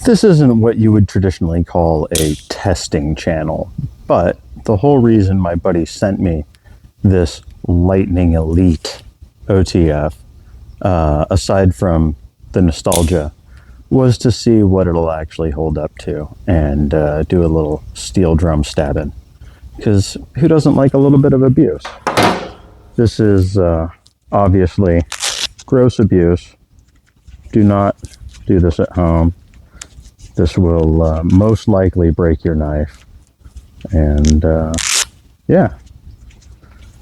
This isn't what you would traditionally call a testing channel, but the whole reason my buddy sent me this Lightning Elite OTF, aside from the nostalgia, was to see what it'll actually hold up to and do a little steel drum stabbing. Because who doesn't like a little bit of abuse? This is obviously gross abuse. Do not do this at home. This will most likely break your knife. And yeah.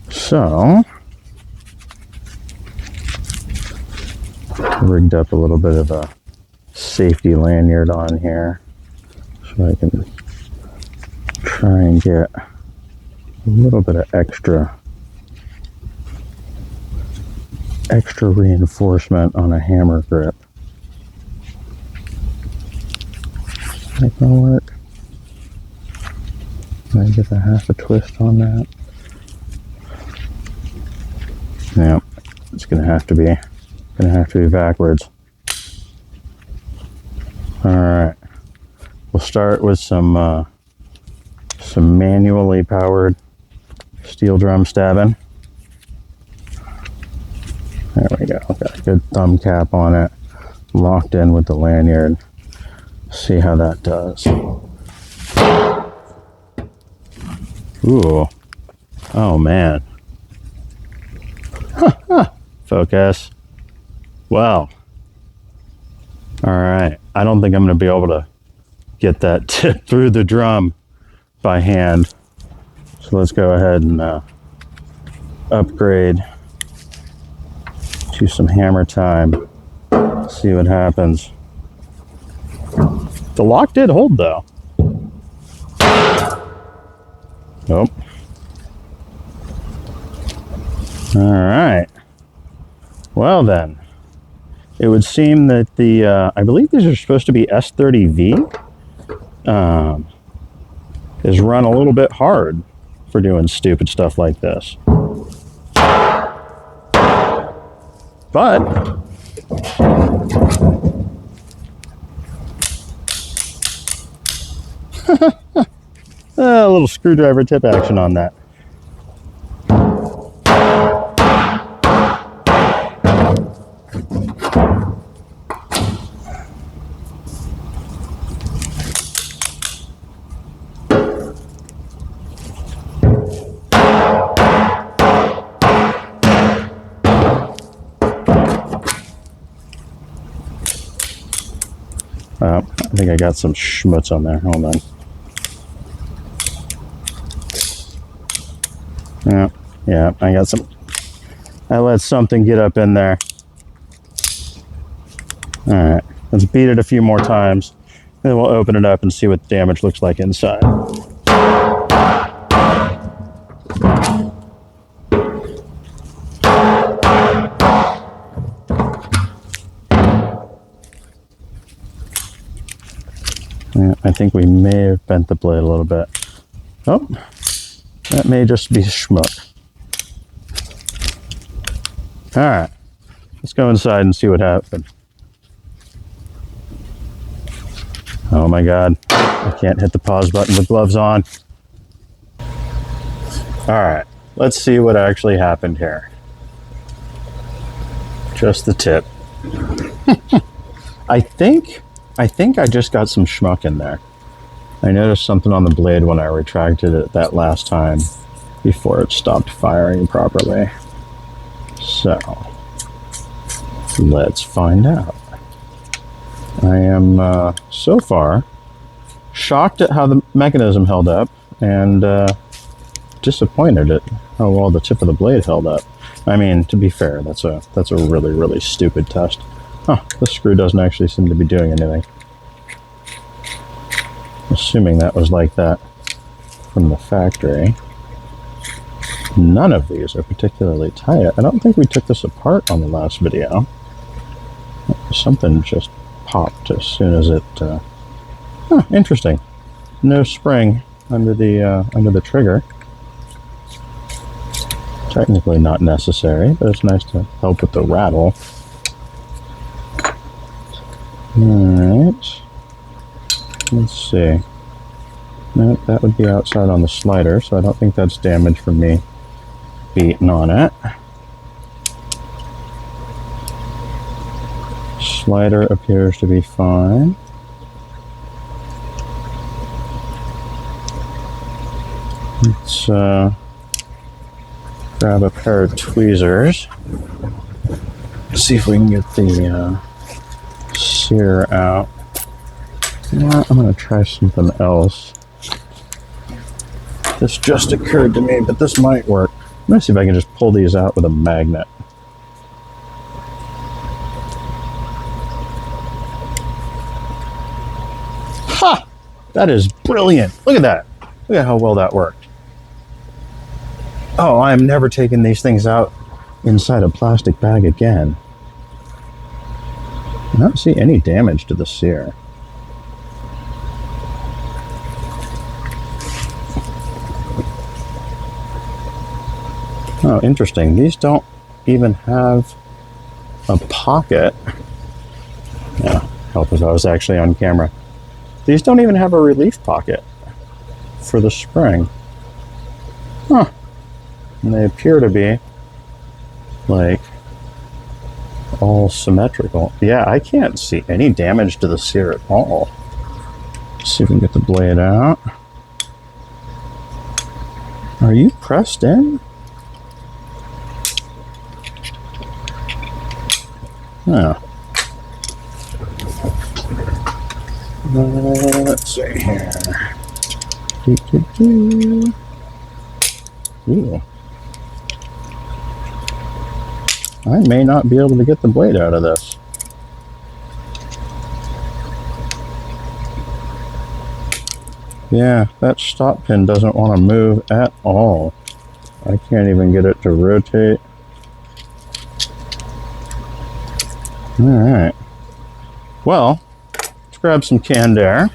So, rigged up a little bit of a safety lanyard on here so I can try and get a little bit of extra reinforcement on a hammer grip. Is that gonna work? Can I get a half a twist on that? Yeah, it's gonna have to be backwards. All right, we'll start with some manually powered steel drum stabbing. There we go. Got a good thumb cap on it, locked in with the lanyard. See how that does. Ooh. Oh man. Focus. Wow. All right. I don't think I'm going to be able to get that tip through the drum by hand. So let's go ahead and upgrade to some hammer time. See what happens. The lock did hold though. Nope. All right. Well then, it would seem that the I believe these are supposed to be S30V. Is run a little bit hard for doing stupid stuff like this. But a little screwdriver tip action on that. I think I got some schmutz on there. Hold on. Yeah, I got some. I let something get up in there. All right, let's beat it a few more times. Then we'll open it up and see what the damage looks like inside. Yeah, I think we may have bent the blade a little bit. Oh, that may just be schmuck. All right, let's go inside and see what happened. Oh my God, I can't hit the pause button with gloves on. All right, let's see what actually happened here. Just the tip. I think I just got some schmuck in there. I noticed something on the blade when I retracted it that last time before it stopped firing properly. So, let's find out. I am, so far, shocked at how the mechanism held up and disappointed at how well the tip of the blade held up. I mean, to be fair, that's a really, really stupid test. Huh, this screw doesn't actually seem to be doing anything. Assuming that was like that from the factory. None of these are particularly tight. I don't think we took this apart on the last video. Something just popped as soon as it... interesting. No spring under the trigger. Technically not necessary, but it's nice to help with the rattle. Alright. Let's see. No, that would be outside on the slider, so I don't think that's damage from me beating on it. Slider appears to be fine. Let's grab a pair of tweezers. See if we can get the sear out. Yeah, I'm going to try something else. This just occurred to me, but this might work. Let me see if I can just pull these out with a magnet. Ha! That is brilliant. Look at that. Look at how well that worked. Oh, I'm never taking these things out inside a plastic bag again. I don't see any damage to the sear. Oh, interesting. These don't even have a pocket. Yeah, help if I was actually on camera. These don't even have a relief pocket for the spring. Huh. And they appear to be, like, all symmetrical. Yeah, I can't see any damage to the sear at all. Let's see if we can get the blade out. Are you pressed in? Oh. Let's see here. Ooh. I may not be able to get the blade out of this. Yeah, that stop pin doesn't want to move at all. I can't even get it to rotate. Alright. Well, let's grab some canned air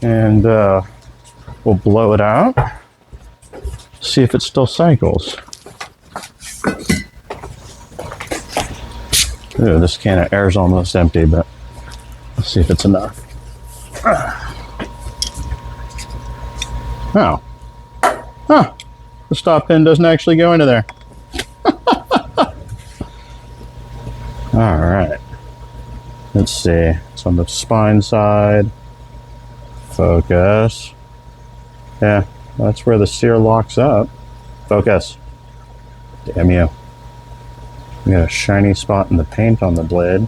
and we'll blow it out. See if it still cycles. Ooh, this can of air is almost empty, but let's see if it's enough. Oh. Huh. The stop pin doesn't actually go into there. Alright. Let's see. It's on the spine side. Focus. Yeah, that's where the sear locks up. Focus. Damn you. We got a shiny spot in the paint on the blade.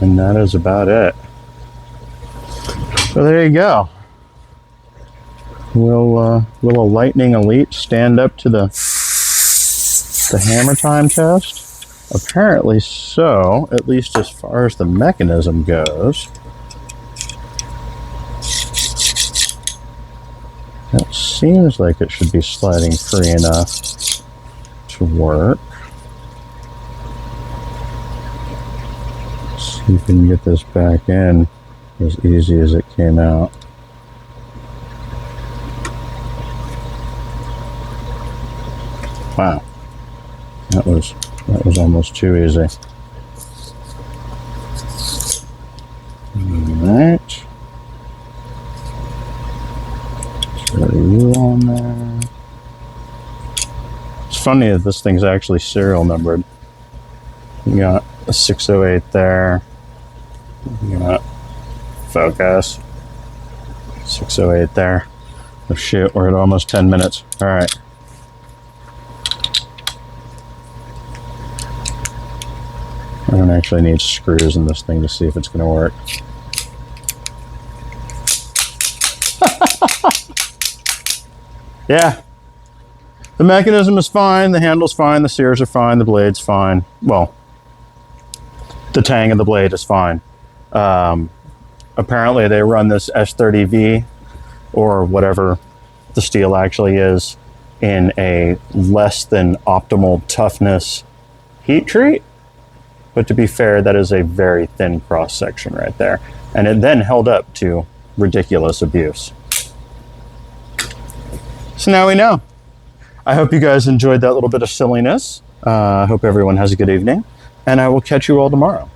And that is about it. So there you go. Will a Lightning Elite stand up to the hammer time test? Apparently so, at least as far as the mechanism goes. That seems like it should be sliding free enough to work. See if we can get this back in as easy as it came out. Wow, that was almost too easy. Alright. Put you on there. It's funny that this thing's actually serial numbered. You got a 608 there. You got focus. 608 there. Oh shoot, we're at almost 10 minutes. Alright. I don't actually need screws in this thing to see if it's going to work. Yeah. The mechanism is fine, the handle's fine, the sears are fine, the blade's fine. Well, the tang of the blade is fine. Apparently they run this S30V, or whatever the steel actually is, in a less than optimal toughness heat treat. But to be fair, that is a very thin cross section right there. And it then held up to ridiculous abuse. So now we know. I hope you guys enjoyed that little bit of silliness. I hope everyone has a good evening. And I will catch you all tomorrow.